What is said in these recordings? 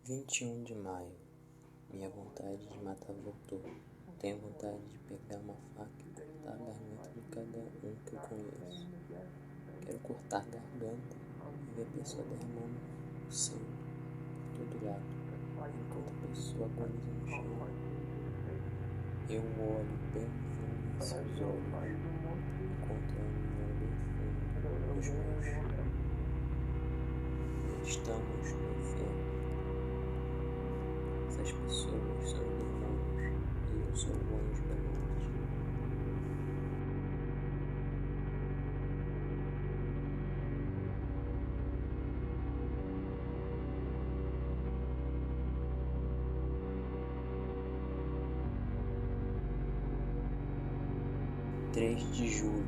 21 de maio. Minha vontade de matar voltou. Tenho vontade de pegar uma faca e cortar a garganta de cada um que eu conheço. Quero cortar a garganta e ver a pessoa derramando sangue por todo lado, enquanto a pessoa agoniza no chão. Eu olho bem fundo em seus olhos, enquanto ela me olha bem fundo nos meus. Estamos no inferno. Essas pessoas são demônios e eu sou o anjo da morte. (3 de julho).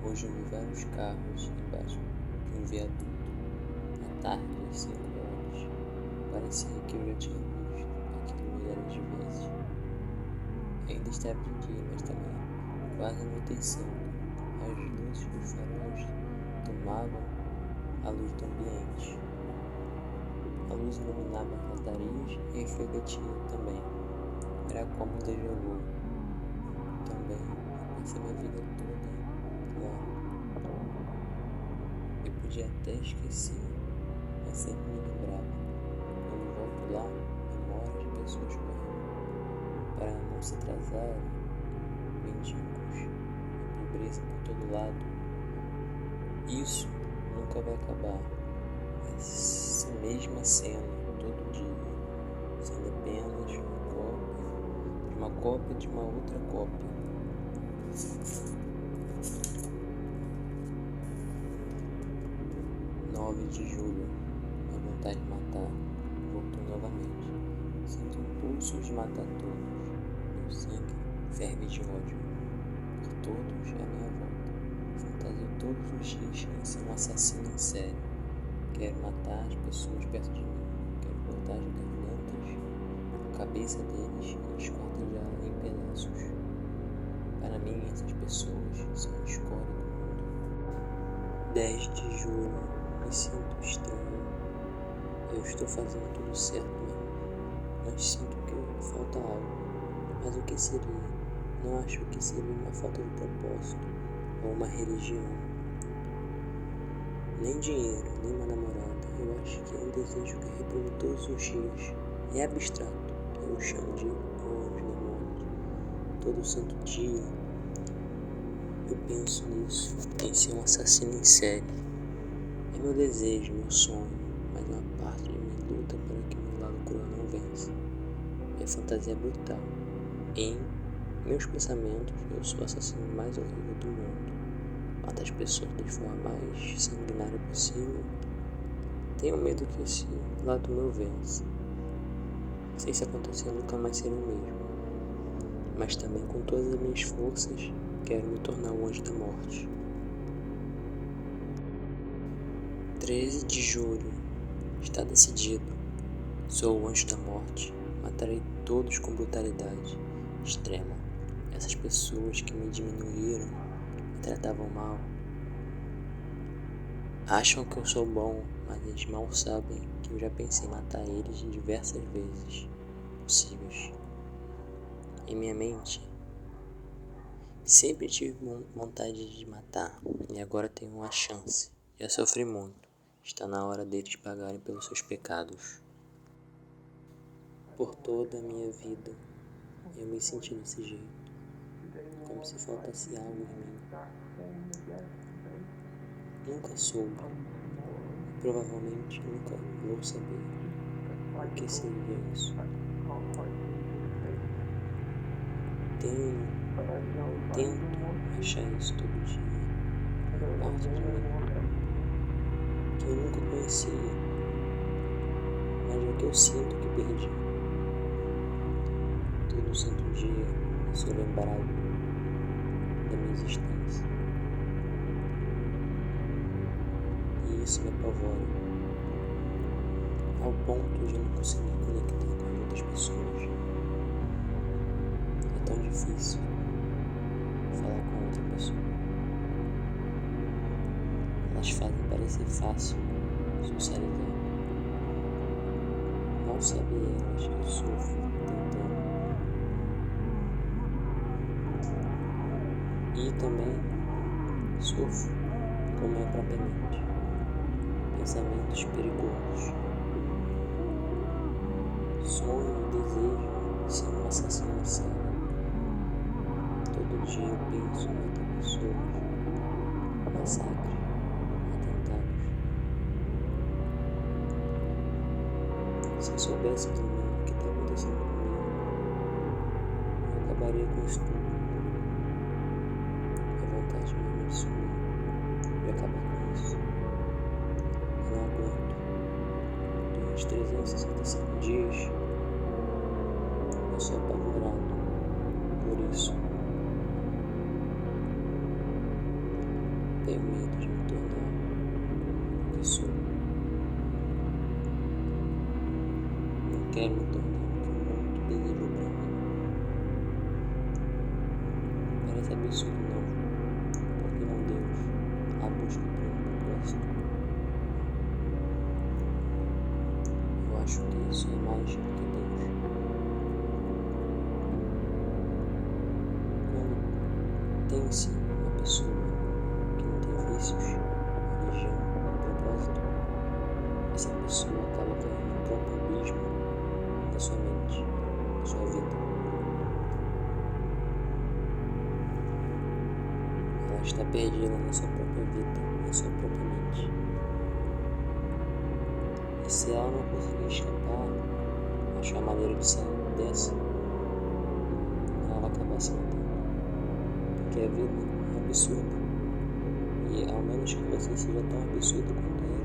Hoje eu vi vários carros embaixo de um viaduto. À tarde, às 5 horas. Parecia que eu já tinha visto aquilo milhares de vezes. Ainda estava de dia, mas também quase anoitecendo. As luzes dos faróis tomavam a luz do ambiente. A luz iluminava as latarias e refletia também. Era como um déjà vu. Também eu passei minha vida toda lá. Eu podia até esquecer, mas sempre me lembrava. Quando volto lá, memórias de pessoas correndo para não se atrasarem, mendigos, pobreza por todo lado. Isso nunca vai acabar. Essa mesma cena todo dia, sendo apenas uma cópia de uma outra cópia. 9 de julho. A vontade de matar voltou novamente. Sinto impulsos de matar todos. Meu sangue ferve de ódio por todos à minha volta. Fantasio todos os dias em ser um assassino em série. Quero matar as pessoas perto de mim. Quero cortar as gargantas, a cabeça deles e os cortar em pedaços. Para mim, essas pessoas são a escória do mundo. 10 de julho. Me sinto estranho. Eu estou fazendo tudo certo mesmo, mas sinto que falta algo. Mas o que seria? Não acho que seria uma falta de propósito ou uma religião. Nem dinheiro, nem uma namorada. Eu acho que é um desejo que reprimo todos os dias. É abstrato. Eu chamo de anjos, demônios. Todo santo dia eu penso nisso, em ser um assassino em série. É meu desejo, meu sonho, mas uma parte de mim luta para que meu lado cruel não vença. Minha fantasia é brutal. Em meus pensamentos, eu sou o assassino mais horrível do mundo. Mato as pessoas da forma mais sanguinária possível. Tenho medo que esse lado meu vença. Se isso acontecer, eu nunca mais serei o mesmo. Mas também, com todas as minhas forças, quero me tornar o anjo da morte. 13 de julho. Está decidido. Sou o anjo da morte. Matarei todos com brutalidade extrema. Essas pessoas que me diminuíram, me tratavam mal. Acham que eu sou bom, mas eles mal sabem que eu já pensei em matar eles diversas vezes possíveis. Em minha mente, sempre tive vontade de matar, e agora tenho uma chance. Já sofri muito. Está na hora deles pagarem pelos seus pecados. Por toda a minha vida, eu me senti desse jeito, como se faltasse algo em mim. Nunca soube, e provavelmente nunca vou saber o que seria isso. Tento achar isso todo dia, uma parte de mim que eu nunca conhecia, mas é que eu sinto que perdi. Todo santo dia eu sou lembrado da minha existência, e isso me apavora, ao ponto de eu não conseguir conectar com as outras pessoas. É tão difícil falar com outra pessoa. Elas fazem parecer fácil socializar, Mal sabem elas que eu sofro tentando. E também sofro com minha própria mente. Pensamentos perigosos. Sonho e desejo ser um assassino em série. Todo dia eu penso em matar pessoas, massacres, atentados. Se eu soubesse pelo menos o que está acontecendo comigo, eu acabaria com isso tudo. A vontade mesmo de sumir, de acabar com isso. Eu não aguento. Durante 365 dias, eu sou apavorado por isso. Tenho medo de me tornar o que sou. Não quero me tornar o que o mundo desejou pra mim. Parece absurdo, não? Porque não Deus, a busca por um propósito. Eu acho que isso é mais do que Deus. Quando tem-se uma pessoa que não tem vícios, religião, propósito, essa pessoa acaba caindo no próprio abismo da sua mente, da sua vida. Ela está perdida na sua própria vida, na sua própria mente. E se ela não conseguir escapar, achar a maneira de sair dessa, ela vai acabar se matando. Porque a vida é absurda. E ao menos que você seja tão absurdo quanto ela,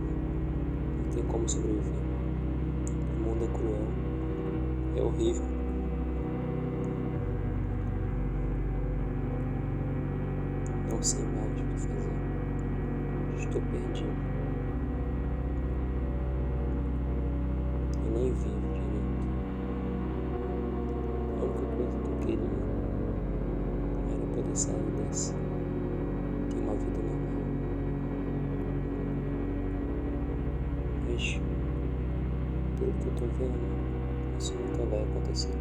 não tem como sobreviver. O mundo é cruel, é horrível. Não sei mais o que fazer. Estou perdido. Eu nem vivo direito. A única coisa que eu queria era poder sair dessa. Ter uma vida normal. Mas, pelo que eu tô vendo, isso nunca vai acontecer.